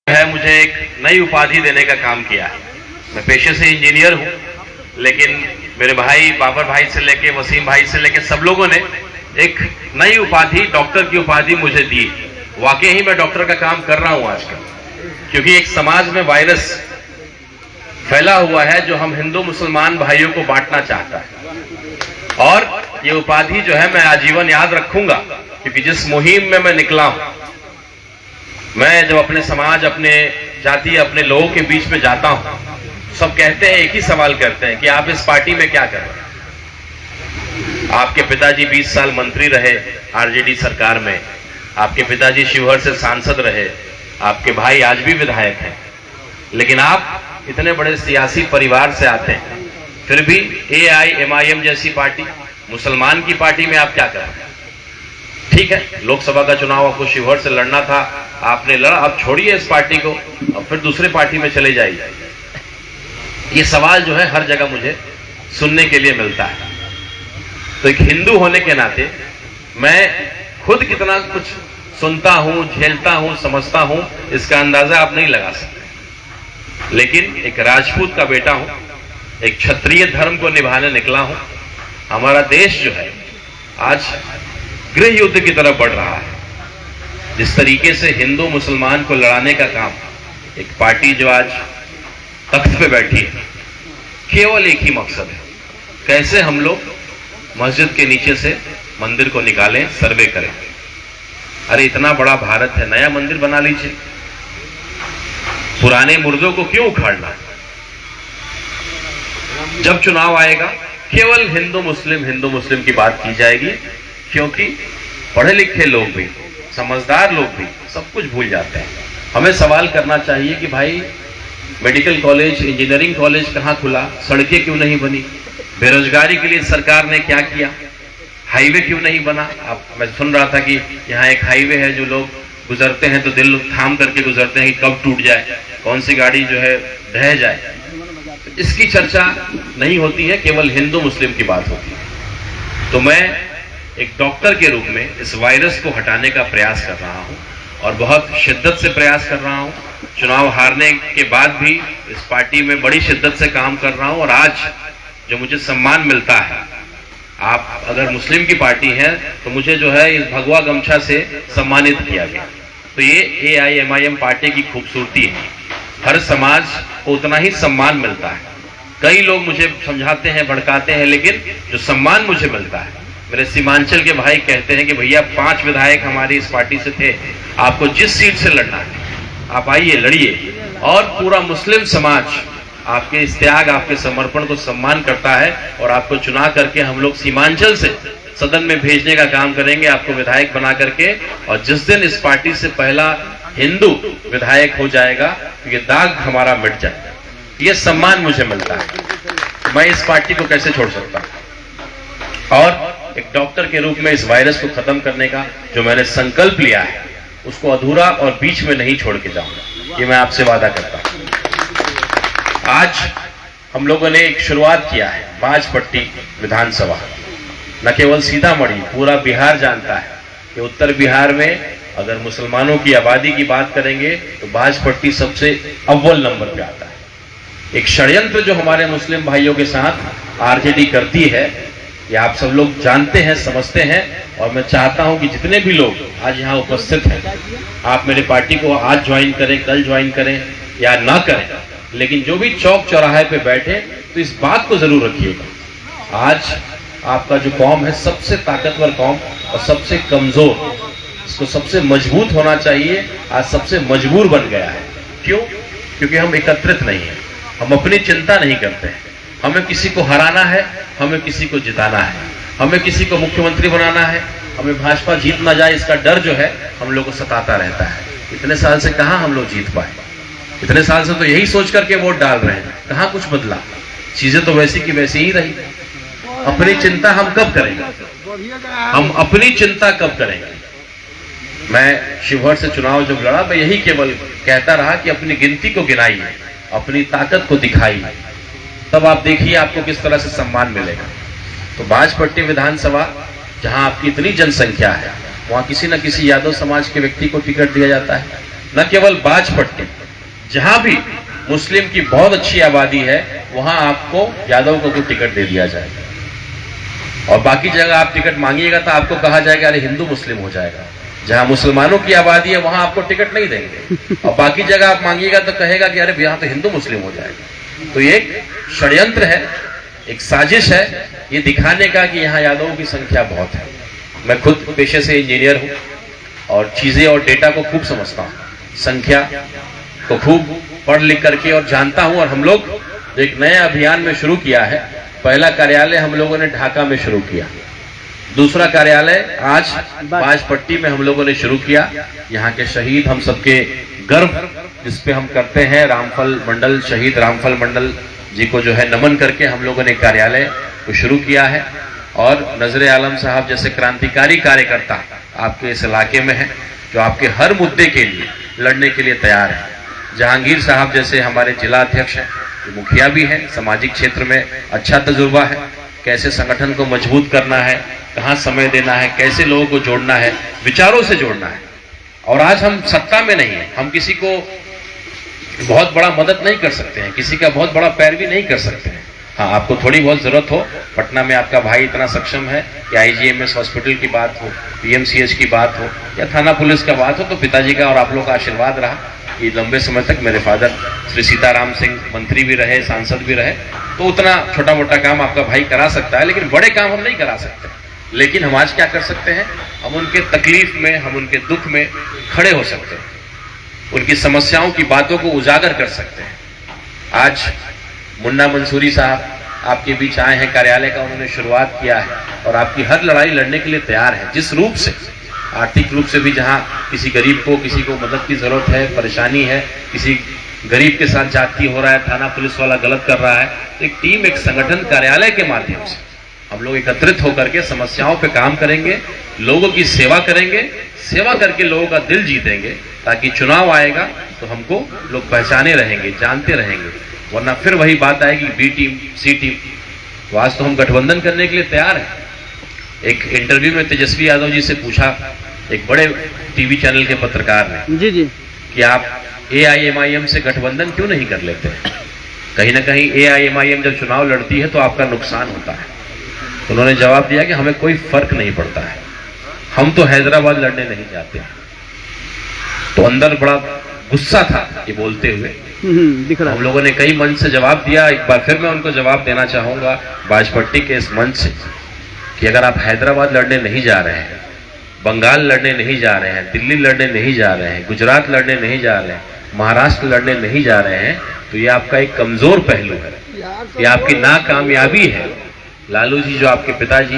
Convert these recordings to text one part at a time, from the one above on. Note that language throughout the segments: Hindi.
है मुझे एक नई उपाधि देने का काम किया है। मैं पेशे से इंजीनियर हूं, लेकिन मेरे भाई बाबर भाई से लेके वसीम भाई से लेके सब लोगों ने एक नई उपाधि, डॉक्टर की उपाधि मुझे दी। वाकई ही मैं डॉक्टर का काम कर रहा हूं आजकल, क्योंकि एक समाज में वायरस फैला हुआ है जो हम हिंदू मुसलमान भाइयों को बांटना चाहता है। और ये उपाधि जो है मैं आजीवन याद रखूंगा, क्योंकि जिस मुहिम में मैं निकला हूं, मैं जब अपने समाज, अपने जाति, अपने लोगों के बीच में जाता हूं, सब कहते हैं, एक ही सवाल करते हैं कि आप इस पार्टी में क्या कर रहे हैं। आपके पिताजी 20 साल मंत्री रहे आरजेडी सरकार में, आपके पिताजी शिवहर से सांसद रहे, आपके भाई आज भी विधायक हैं, लेकिन आप इतने बड़े सियासी परिवार से आते हैं, फिर भी AIMIM जैसी पार्टी, मुसलमान की पार्टी में आप क्या कर रहे हैं। ठीक है, लोकसभा का चुनाव आपको शिवहर से लड़ना था, आपने लड़ा, अब छोड़िए इस पार्टी को, अब फिर दूसरे पार्टी में चले जाइए। ये सवाल जो है हर जगह मुझे सुनने के लिए मिलता है। तो एक हिंदू होने के नाते मैं खुद कितना कुछ सुनता हूं, झेलता हूं, समझता हूं, इसका अंदाजा आप नहीं लगा सकते। लेकिन एक राजपूत का बेटा हूं, एक क्षत्रिय धर्म को निभाने निकला हूं। हमारा देश जो है आज गृह युद्ध की तरफ बढ़ रहा है। जिस तरीके से हिंदू मुसलमान को लड़ाने का काम एक पार्टी जो आज तख्त पे बैठी है, केवल एक ही मकसद है, कैसे हम लोग मस्जिद के नीचे से मंदिर को निकालें, सर्वे करें। अरे इतना बड़ा भारत है, नया मंदिर बना लीजिए, पुराने मुर्दों को क्यों उखाड़ना। जब चुनाव आएगा केवल हिंदू मुस्लिम की बात की जाएगी, क्योंकि पढ़े लिखे लोग भी, समझदार लोग भी सब कुछ भूल जाते हैं। हमें सवाल करना चाहिए कि भाई मेडिकल कॉलेज, इंजीनियरिंग कॉलेज कहाँ खुला, सड़कें क्यों नहीं बनी, बेरोजगारी के लिए सरकार ने क्या किया, हाईवे क्यों नहीं बना। मैं सुन रहा था कि यहाँ एक हाईवे है, जो लोग गुजरते हैं तो दिल थाम करके गुजरते हैं कि कब टूट जाए, कौन सी गाड़ी जो है ढह जाए। तो इसकी चर्चा नहीं होती है, केवल हिंदू मुस्लिम की बात होती है। तो मैं एक डॉक्टर के रूप में इस वायरस को हटाने का प्रयास कर रहा हूं, और बहुत शिद्दत से प्रयास कर रहा हूं। चुनाव हारने के बाद भी इस पार्टी में बड़ी शिद्दत से काम कर रहा हूं, और आज जो मुझे सम्मान मिलता है, आप अगर मुस्लिम की पार्टी है तो मुझे जो है इस भगवा गमछा से सम्मानित किया गया। तो ये AIMIM पार्टी की खूबसूरती है, हर समाज को उतना ही सम्मान मिलता है। कई लोग मुझे समझाते हैं, भड़काते हैं, लेकिन जो सम्मान मुझे मिलता है, मेरे सीमांचल के भाई कहते हैं कि भैया 5 विधायक हमारी इस पार्टी से थे, आपको जिस सीट से लड़ना है आप आइए, लड़िए। और पूरा मुस्लिम समाज आपके इस त्याग, आपके समर्पण को सम्मान करता है, और आपको चुना करके हम लोग सीमांचल से सदन में भेजने का काम करेंगे, आपको विधायक बना करके। और जिस दिन इस पार्टी से पहला हिंदू विधायक हो जाएगा, तो ये दाग हमारा मिट जाएगा। ये सम्मान मुझे मिलता है, तो मैं इस पार्टी को कैसे छोड़ सकता हूं। और एक डॉक्टर के रूप में इस वायरस को खत्म करने का जो मैंने संकल्प लिया है, उसको अधूरा और बीच में नहीं छोड़ के जाऊंगा, ये मैं आपसे वादा करता हूं। आज हम लोगों ने एक शुरुआत किया है, बाजपट्टी विधानसभा। न केवल सीतामढ़ी, पूरा बिहार जानता है कि उत्तर बिहार में अगर मुसलमानों की आबादी की बात करेंगे तो बाजपट्टी सबसे अव्वल नंबर पे आता है। एक षड्यंत्र जो हमारे मुस्लिम भाइयों के साथ आरजेडी करती है, ये आप सब लोग जानते हैं, समझते हैं। और मैं चाहता हूं कि जितने भी लोग आज यहाँ उपस्थित हैं, आप मेरे पार्टी को आज ज्वाइन करें, कल ज्वाइन करें या ना करें, लेकिन जो भी चौक चौराहे पे बैठे तो इस बात को जरूर रखिएगा, आज आपका जो कौम है सबसे ताकतवर कौम और सबसे कमजोर, इसको सबसे मजबूत होना चाहिए, आज सबसे मजबूर बन गया है। क्यों? क्योंकि हम एकत्रित नहीं है, हम अपनी चिंता नहीं करते हैं। हमें किसी को हराना है, हमें किसी को जिताना है, हमें किसी को मुख्यमंत्री बनाना है, हमें भाजपा जीत ना जाए इसका डर जो है हम लोग को सताता रहता है। इतने साल से कहां हम लोग जीत पाए, इतने साल से तो यही सोच करके वोट डाल रहे हैं, कहां कुछ बदला, चीजें तो वैसी की वैसी ही रही। अपनी चिंता हम कब करेंगे, हम अपनी चिंता कब करेंगे। मैं शिवहर से चुनाव जब लड़ा, मैं यही केवल कहता रहा कि अपनी गिनती को गिनाइए, अपनी ताकत को दिखाइए, तब आप देखिए आपको किस तरह से सम्मान मिलेगा। तो बाजपट्टी विधानसभा, जहां आपकी इतनी जनसंख्या है, वहां किसी न किसी यादव समाज के व्यक्ति को टिकट दिया जाता है। न केवल बाजपट्टी, जहां भी मुस्लिम की बहुत अच्छी आबादी है वहां आपको यादव को टिकट दे दिया जाएगा, और बाकी जगह आप टिकट मांगिएगा तो आपको कहा जाएगा अरे हिंदू मुस्लिम हो जाएगा। जहां मुसलमानों की आबादी है वहां आपको टिकट नहीं देंगे, और बाकी जगह आप मांगिएगा तो कहेगा कि अरे यहाँ तो हिंदू मुस्लिम हो जाएगा। तो ये एक षड्यंत्र है, एक साजिश है, ये दिखाने का कि यहाँ यादवों की संख्या बहुत है। मैं खुद पेशे से इंजीनियर हूँ और चीजें और डेटा को खूब समझता हूँ, संख्या को खूब पढ़ लिख करके और जानता हूँ। और हम लोग एक नया अभियान में शुरू किया है। पहला कार्यालय हम लोगों ने ढाका में शुरू किया, दूसरा कार्यालय आज बाजपट्टी में हम लोगों ने शुरू किया। यहाँ के शहीद हम सबके गर्व जिसपे हम करते हैं, रामफल मंडल, शहीद रामफल मंडल जी को जो है नमन करके हम लोगों ने कार्यालय को शुरू किया है। और नजरे आलम साहब जैसे क्रांतिकारी कार्यकर्ता आपके इस इलाके में हैं, जो आपके हर मुद्दे के लिए लड़ने के लिए तैयार है। जहांगीर साहब जैसे हमारे जिला अध्यक्ष हैं, मुखिया भी हैं, सामाजिक क्षेत्र में अच्छा तजुर्बा है, कैसे संगठन को मजबूत करना है, कहाँ समय देना है, कैसे लोगों को जोड़ना है, विचारों से जोड़ना है। और आज हम सत्ता में नहीं है, हम किसी को बहुत बड़ा मदद नहीं कर सकते हैं, किसी का बहुत बड़ा पैरवी नहीं कर सकते हैं। हाँ, आपको थोड़ी बहुत जरूरत हो, पटना में आपका भाई इतना सक्षम है कि IGMS हॉस्पिटल की बात हो, PMCH की बात हो या थाना पुलिस का बात हो, तो पिताजी का और आप लोग का आशीर्वाद रहा कि लंबे समय तक मेरे फादर श्री सीताराम सिंह मंत्री भी रहे, सांसद भी रहे, तो उतना छोटा मोटा काम आपका भाई करा सकता है, लेकिन बड़े काम हम नहीं करा सकते। लेकिन हम आज क्या कर सकते हैं, हम उनके तकलीफ में, हम उनके दुख में खड़े हो सकते हैं, उनकी समस्याओं की बातों को उजागर कर सकते हैं। आज मुन्ना मंसूरी साहब आपके बीच आए हैं, कार्यालय का उन्होंने शुरुआत किया है और आपकी हर लड़ाई लड़ने के लिए तैयार है। जिस रूप से, आर्थिक रूप से भी, जहां किसी गरीब को, किसी को मदद की जरूरत है, परेशानी है, किसी गरीब के साथ जाति हो रहा है, थाना पुलिस वाला गलत कर रहा है, तो एक टीम, एक संगठन कार्यालय के माध्यम से हम लोग एकत्रित होकर के समस्याओं पे काम करेंगे, लोगों की सेवा करेंगे, सेवा करके लोगों का दिल जीतेंगे, ताकि चुनाव आएगा तो हमको लोग पहचाने रहेंगे, जानते रहेंगे। वरना फिर वही बात आएगी, B टीम, C टीम। तो आज तो हम गठबंधन करने के लिए तैयार हैं। एक इंटरव्यू में तेजस्वी यादव जी से पूछा एक बड़े टीवी चैनल के पत्रकार ने जी कि आप AIMIM से गठबंधन क्यों नहीं कर लेते? कहीं ना कहीं AIMIM जब चुनाव लड़ती है तो आपका नुकसान होता है। उन्होंने जवाब दिया कि हमें कोई फर्क नहीं पड़ता है, हम तो हैदराबाद लड़ने नहीं जाते। तो अंदर बड़ा गुस्सा था ये बोलते हुए। दिख रहा। हम लोगों ने कई मंच से जवाब दिया, एक बार फिर मैं उनको जवाब देना चाहूंगा बाजपट्टी के इस मंच से कि अगर आप हैदराबाद लड़ने नहीं जा रहे हैं, बंगाल लड़ने नहीं जा रहे हैं, दिल्ली लड़ने नहीं जा रहे हैं, गुजरात लड़ने नहीं जा रहे हैं, महाराष्ट्र लड़ने नहीं जा रहे हैं, तो ये आपका एक कमजोर पहलू है, ये आपकी नाकामयाबी है। लालू जी जो आपके पिताजी,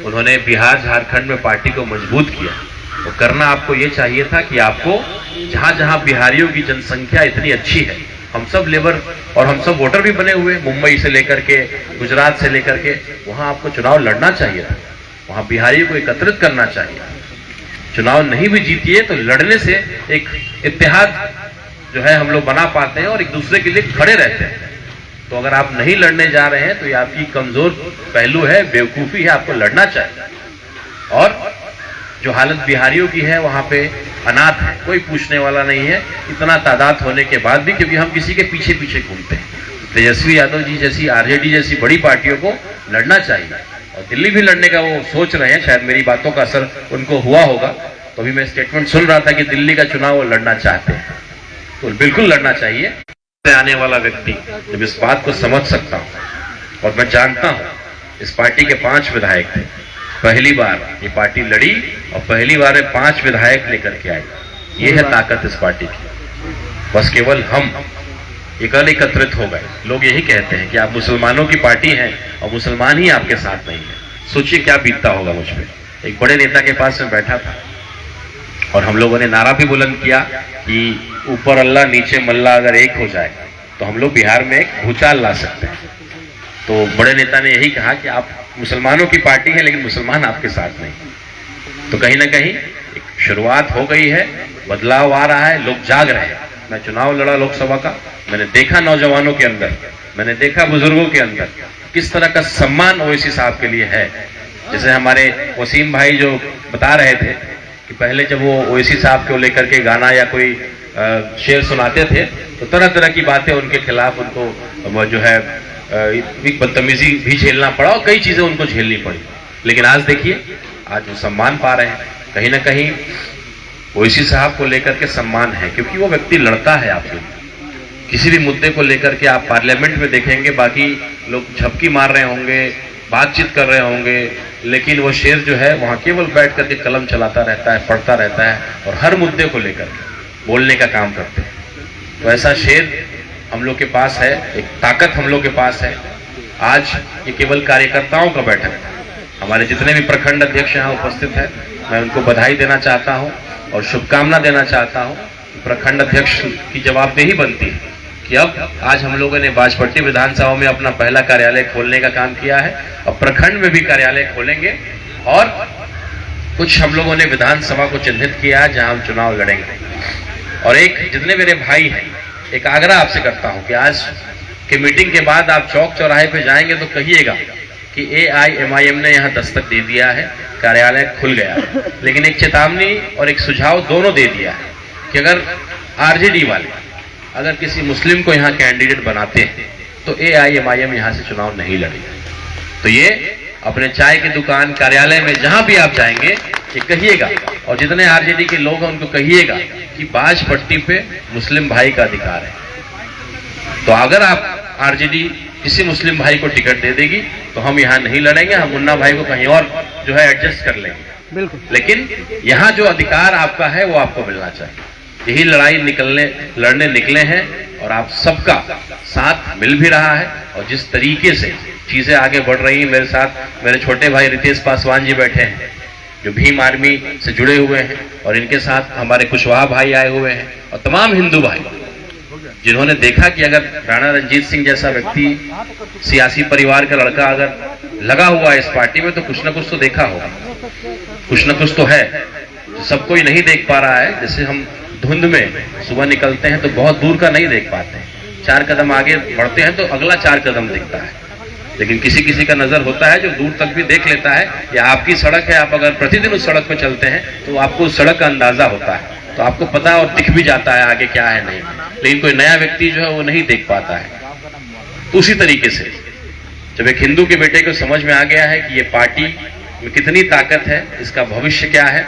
उन्होंने बिहार झारखंड में पार्टी को मजबूत किया, वो करना आपको ये चाहिए था कि आपको जहां जहां बिहारियों की जनसंख्या इतनी अच्छी है, हम सब लेबर और हम सब वोटर भी बने हुए, मुंबई से लेकर के, गुजरात से लेकर के, वहां आपको चुनाव लड़ना चाहिए था, वहां बिहारियों को एकत्रित करना चाहिए। चुनाव नहीं भी जीतिए तो लड़ने से एक इत्तेहाद जो है हम लोग बना पाते हैं और एक दूसरे के लिए खड़े रहते हैं। तो अगर आप नहीं लड़ने जा रहे हैं तो ये आपकी कमजोर पहलू है, बेवकूफी है, आपको लड़ना चाहिए। और जो हालत बिहारियों की है, वहां पे अनाथ है, कोई पूछने वाला नहीं है, इतना तादाद होने के बाद भी, क्योंकि हम किसी के पीछे पीछे घूमते हैं। तेजस्वी यादव जी जैसी, RJD जैसी बड़ी पार्टियों को लड़ना चाहिए, और दिल्ली भी लड़ने का वो सोच रहे हैं, शायद मेरी बातों का असर उनको हुआ होगा। तो अभी मैं स्टेटमेंट सुन रहा था कि दिल्ली का चुनाव वो लड़ना चाहते हैं, तो बिल्कुल लड़ना चाहिए। आने वाला व्यक्ति जब इस बात को समझ सकता हूँ, और मैं जानता हूँ इस पार्टी के 5 विधायक थे, पहली बार ये पार्टी लड़ी और पहली बार 5 विधायक लेकर के आई। ये है ताकत इस पार्टी की। बस केवल हम एकत्रित हो गए। लोग यही कहते हैं कि आप मुसलमानों की पार्टी हैं और मुसलमान ही आपके साथ नहीं है। सोचिए क्या बीतता होगा मुझ पे। एक बड़े नेता के पास में बैठा था और हम लोगों ने नारा भी बुलंद किया कि ऊपर अल्लाह नीचे मल्ला अगर एक हो जाए तो हम लोग बिहार में एक भूचाल ला सकते हैं। तो बड़े नेता ने यही कहा कि आप मुसलमानों की पार्टी है लेकिन मुसलमान आपके साथ नहीं। तो कहीं ना कहीं एक शुरुआत हो गई है, बदलाव आ रहा है, लोग जाग रहे हैं। मैं चुनाव लड़ा लोकसभा का, मैंने देखा नौजवानों के अंदर, मैंने देखा बुजुर्गों के अंदर किस तरह का सम्मान ओवैसी साहब के लिए है। जैसे हमारे वसीम भाई जो बता रहे थे कि पहले जब वो ओवैसी साहब को लेकर के गाना या कोई शेर सुनाते थे तो तरह तरह की बातें उनके खिलाफ उनको जो है बदतमीजी भी झेलना पड़ा और कई चीजें उनको झेलनी पड़ी। लेकिन आज देखिए, आज वो सम्मान पा रहे हैं। कहीं ना कहीं ओवैसी साहब को लेकर के सम्मान है, क्योंकि वो व्यक्ति लड़ता है आपके लिए। किसी भी मुद्दे को लेकर के आप पार्लियामेंट में देखेंगे बाकी लोग झपकी मार रहे होंगे, बातचीत कर रहे होंगे, लेकिन वो शेर जो है वहां केवल बैठ करके कलम चलाता रहता है, पढ़ता रहता है और हर मुद्दे को लेकर के बोलने का काम करते हैं। तो ऐसा शेर हम लोग के पास है, एक ताकत हम लोग के पास है। आज ये केवल कार्यकर्ताओं का बैठक है। हमारे जितने भी प्रखंड अध्यक्ष यहाँ उपस्थित हैं, मैं उनको बधाई देना चाहता हूँ और शुभकामना देना चाहता हूँ। प्रखंड अध्यक्ष की जवाबदेही बनती है कि अब आज हम लोगों ने बाजपट्टी विधानसभा में अपना पहला कार्यालय खोलने का काम किया है। अब प्रखंड में भी कार्यालय खोलेंगे और कुछ हम लोगों ने विधानसभा को चिन्हित किया है जहां हम चुनाव लड़ेंगे। और एक जितने मेरे भाई हैं, एक आग्रह आपसे करता हूं कि आज की मीटिंग के बाद आप चौक चौराहे पे जाएंगे तो कहिएगा कि AIMIM ने यहाँ दस्तक दे दिया है, कार्यालय खुल गया है। लेकिन एक चेतावनी और एक सुझाव दोनों दे दिया है कि अगर RJD वाले अगर किसी मुस्लिम को यहाँ कैंडिडेट बनाते हैं तो AIMIM यहाँ से चुनाव नहीं लड़ेगा। तो ये अपने चाय की दुकान, कार्यालय में जहां भी आप जाएंगे ये कहिएगा, और जितने RJD के लोग हैं उनको कहिएगा कि बाजपट्टी पे मुस्लिम भाई का अधिकार है। तो अगर आप RJD किसी मुस्लिम भाई को टिकट दे देगी तो हम यहाँ नहीं लड़ेंगे, हम मुन्ना भाई को कहीं और जो है एडजस्ट कर लेंगे। बिल्कुल। लेकिन यहाँ जो अधिकार आपका है वो आपको मिलना चाहिए। यही लड़ाई लड़ने निकले हैं और आप सबका साथ मिल भी रहा है। और जिस तरीके से चीजें आगे बढ़ रही हैं, मेरे साथ मेरे छोटे भाई रितेश पासवान जी बैठे हैं जो भीम आर्मी से जुड़े हुए हैं, और इनके साथ हमारे कुशवाहा भाई आए हुए हैं और तमाम हिंदू भाई जिन्होंने देखा कि अगर राणा रंजीत सिंह जैसा व्यक्ति, सियासी परिवार का लड़का अगर लगा हुआ है इस पार्टी में तो कुछ ना कुछ तो देखा होगा, कुछ ना कुछ तो है जो सब कोई नहीं देख पा रहा है। जैसे हम धुंध में सुबह निकलते हैं तो बहुत दूर का नहीं देख पाते हैं, 4 कदम आगे बढ़ते हैं तो अगला 4 कदम दिखता है। लेकिन किसी किसी का नजर होता है जो दूर तक भी देख लेता है। या आपकी सड़क है, आप अगर प्रतिदिन उस सड़क पर चलते हैं तो आपको उस सड़क का अंदाजा होता है, तो आपको पता और दिख भी जाता है आगे क्या है नहीं। लेकिन कोई नया व्यक्ति जो है वो नहीं देख पाता है। तो उसी तरीके से जब एक हिंदू के बेटे को समझ में आ गया है कि ये पार्टी में कितनी ताकत है, इसका भविष्य क्या है।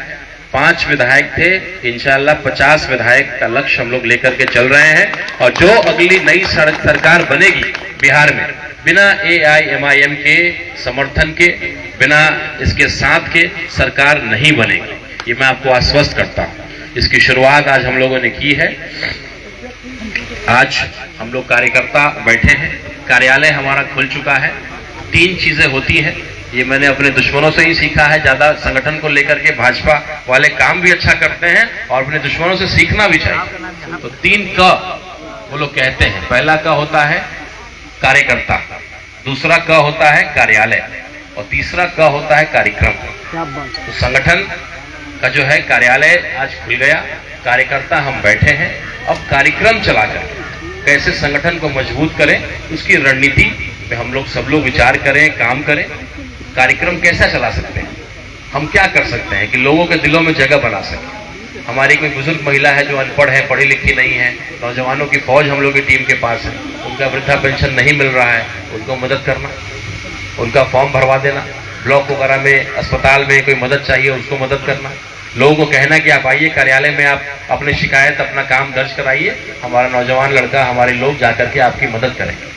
5 विधायक थे, इंशाल्लाह 50 विधायक का लक्ष्य हम लोग लेकर के चल रहे हैं। और जो अगली नई सरकार बनेगी बिहार में, बिना AIMIM के समर्थन के, बिना इसके साथ के सरकार नहीं बनेगी, ये मैं आपको आश्वस्त करता हूं। इसकी शुरुआत आज हम लोगों ने की है। आज हम लोग कार्यकर्ता बैठे हैं, कार्यालय हमारा खुल चुका है। 3 चीजें होती हैं, ये मैंने अपने दुश्मनों से ही सीखा है। ज्यादा संगठन को लेकर के भाजपा वाले काम भी अच्छा करते हैं और अपने दुश्मनों से सीखना भी चाहिए। तो 3 क वो लोग कहते हैं। पहला क होता है कार्यकर्ता, दूसरा क होता है कार्यालय, और तीसरा क होता है कार्यक्रम। तो संगठन का जो है कार्यालय आज खुल गया, कार्यकर्ता हम बैठे हैं। अब कार्यक्रम चलाकर कैसे संगठन को मजबूत करें उसकी रणनीति पे हम लोग सब लोग विचार करें, काम करें। कार्यक्रम कैसा चला सकते हैं, हम क्या कर सकते हैं कि लोगों के दिलों में जगह बना सकें। हमारी कोई बुजुर्ग महिला है जो अनपढ़ है, पढ़ी लिखी नहीं है, नौजवानों की फौज हम लोग की टीम के पास है, उनका वृद्धा पेंशन नहीं मिल रहा है, उनको मदद करना, उनका फॉर्म भरवा देना, ब्लॉक वगैरह में, अस्पताल में कोई मदद चाहिए उसको मदद करना, लोगों को कहना कि आप आइए कार्यालय में, आप अपनी शिकायत, अपना काम दर्ज कराइए, हमारा नौजवान लड़का, हमारे लोग जाकर के आपकी मदद करेंगे।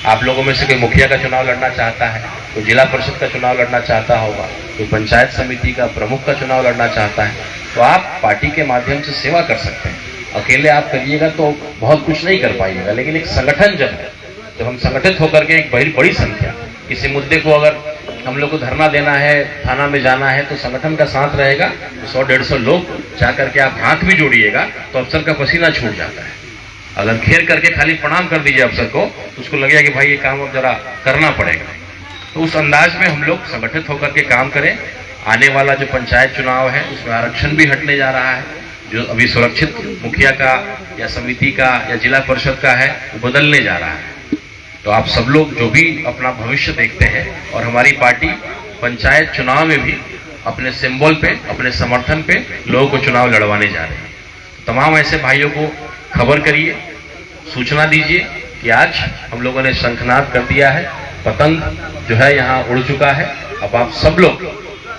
आप लोगों में से कोई मुखिया का चुनाव लड़ना चाहता है, कोई जिला परिषद का चुनाव लड़ना चाहता होगा, कोई पंचायत समिति का प्रमुख का चुनाव लड़ना चाहता है, तो आप पार्टी के माध्यम से सेवा कर सकते हैं। अकेले आप करिएगा तो बहुत कुछ नहीं कर पाइएगा, लेकिन एक संगठन जब हम संगठित होकर के एक बड़ी संख्या किसी मुद्दे को, अगर हम लोग को धरना देना है, थाना में जाना है, तो संगठन का साथ रहेगा, तो 100-150 लोग जाकर के आप हाथ भी जोड़िएगा तो अफसर का पसीना छूट जाता है। अगर घेर करके खाली प्रणाम कर दीजिए अफसर को, तो उसको लगेगा कि भाई ये काम अब जरा करना पड़ेगा। तो उस अंदाज में हम लोग संगठित होकर के काम करें। आने वाला जो पंचायत चुनाव है उसमें आरक्षण भी हटने जा रहा है, जो अभी सुरक्षित मुखिया का या समिति का या जिला परिषद का है वो बदलने जा रहा है। तो आप सब लोग जो भी अपना भविष्य देखते हैं, और हमारी पार्टी पंचायत चुनाव में भी अपने सिंबल पे, अपने समर्थन पे लोगों को चुनाव लड़वाने जा रहे हैं। तमाम ऐसे भाइयों को खबर करिए, सूचना दीजिए कि आज हम लोगों ने शंखनाद कर दिया है, पतंग जो है यहाँ उड़ चुका है। अब आप सब लोग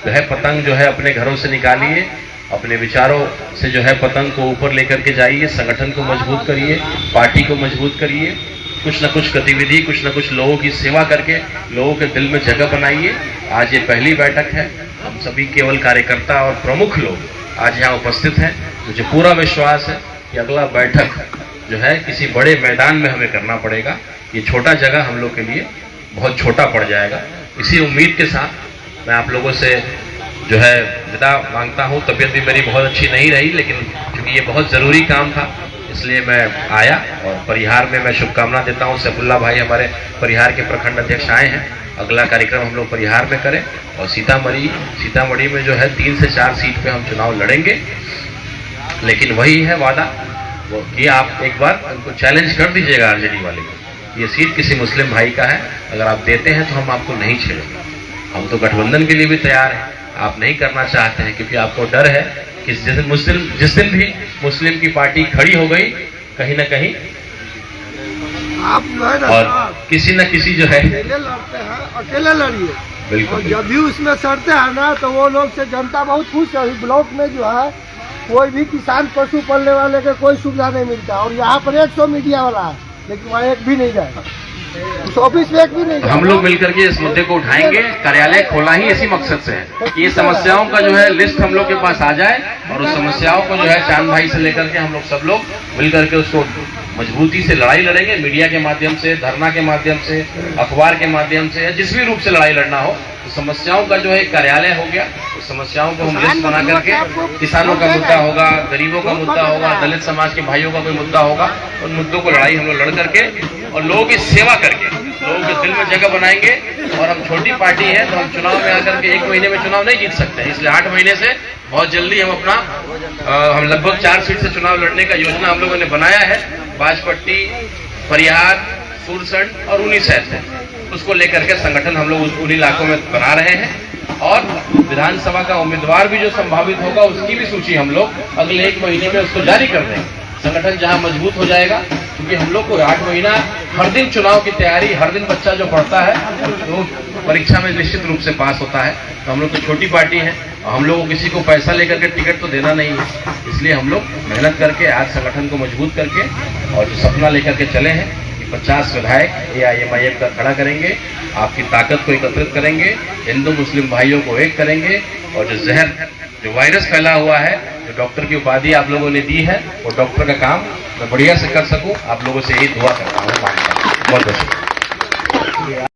जो है पतंग जो है अपने घरों से निकालिए, अपने विचारों से जो है पतंग को ऊपर लेकर के जाइए, संगठन को मजबूत करिए, पार्टी को मजबूत करिए, कुछ न कुछ गतिविधि, कुछ न कुछ लोगों की सेवा करके लोगों के दिल में जगह बनाइए। आज ये पहली बैठक है, हम सभी केवल कार्यकर्ता और प्रमुख लोग आज यहाँ उपस्थित हैं। मुझे पूरा विश्वास है कि अगला बैठक जो है किसी बड़े मैदान में हमें करना पड़ेगा। ये छोटा जगह हम लोग के लिए बहुत छोटा पड़ जाएगा। इसी उम्मीद के साथ मैं आप लोगों से जो है विदा मांगता हूँ। तबीयत भी मेरी बहुत अच्छी नहीं रही, लेकिन क्योंकि ये बहुत ज़रूरी काम था इसलिए मैं आया। और परिहार में मैं शुभकामना देता हूँ। सैफुल्लाह भाई हमारे परिहार के प्रखंड अध्यक्ष आए हैं। अगला कार्यक्रम हम लोग परिहार में करें और सीतामढ़ी में जो है 3 से 4 सीट पे हम चुनाव लड़ेंगे। लेकिन वही है वादा वो कि आप एक बार उनको चैलेंज कर दीजिएगा आरजेडी वाले को। ये सीट किसी मुस्लिम भाई का है, अगर आप देते हैं तो हम आपको नहीं छेड़ेंगे। हम तो गठबंधन के लिए भी तैयार हैं। आप नहीं करना चाहते हैं क्योंकि आपको डर है कि जिस दिन भी मुस्लिम की पार्टी खड़ी हो गई कहीं ना कहीं आप जो है ना और किसी न किसी जो है अकेले लड़ते हैं, अकेले लड़िए। बिल्कुल। और जब भी उसमें सड़ते हैं ना तो वो लोग से जनता बहुत खुश है। इस ब्लॉक में जो है कोई भी किसान पशु पालने वाले का कोई सुविधा नहीं मिलता। और यहाँ पर 100 मीडिया वाला है, लेकिन वहाँ एक भी नहीं जाएगा, उस ऑफिस में एक भी नहीं जाएगा। हम लोग मिलकर के इस मुद्दे को उठाएंगे। कार्यालय खोला ही इसी मकसद से है कि ये समस्याओं का जो है लिस्ट हम लोग के पास आ जाए और उस समस्याओं को जो है चांद भाई से लेकर के हम लोग सब लोग मिलकर के उसको मजबूती से लड़ाई लड़ेंगे। मीडिया के माध्यम से, धरना के माध्यम से, अखबार के माध्यम से, या जिस भी रूप से लड़ाई लड़ना हो। तो समस्याओं का जो है कार्यालय हो गया, उस समस्याओं को हम लिस्ट बना करके, किसानों का मुद्दा होगा, गरीबों का मुद्दा होगा, दलित समाज के भाइयों का कोई मुद्दा होगा, उन मुद्दों को लड़ाई हम लोग लड़ करके और लोगों की सेवा करके लोगों के दिल में जगह बनाएंगे। और हम छोटी पार्टी है तो हम चुनाव में आकर के 1 महीने में चुनाव नहीं जीत सकते हैं, इसलिए 8 महीने से बहुत जल्दी हम अपना हम लगभग 4 सीट से चुनाव लड़ने का योजना हम लोगों ने बनाया है। बाजपट्टी, परिहार, सूरसंड और 19 है, उसको लेकर के संगठन हम लोग उन इलाकों में बना रहे हैं। और विधानसभा का उम्मीदवार भी जो संभावित होगा उसकी भी सूची हम लोग अगले 1 महीने में उसको जारी कर देंगे। संगठन जहां मजबूत हो जाएगा, क्योंकि हम लोग को 8 महीना हर दिन चुनाव की तैयारी, हर दिन बच्चा जो पढ़ता है वो परीक्षा में निश्चित रूप से पास होता है। तो हम लोग तो छोटी पार्टी है और हम लोग को किसी को पैसा लेकर के टिकट तो देना नहीं है, इसलिए हम लोग मेहनत करके आज संगठन को मजबूत करके और जो सपना लेकर के चले हैं कि 50 विधायक AIMIM का खड़ा करेंगे, आपकी ताकत को एकत्रित करेंगे, हिंदू मुस्लिम भाइयों को एक करेंगे और जो जहर, जो वायरस फैला हुआ है, जो डॉक्टर की उपाधि आप लोगों ने दी है, वो डॉक्टर का काम मैं बढ़िया से कर सकूं, आप लोगों से यही दुआ करता हूँ, मांगता हूँ। बहुत बहुत शुक्रिया।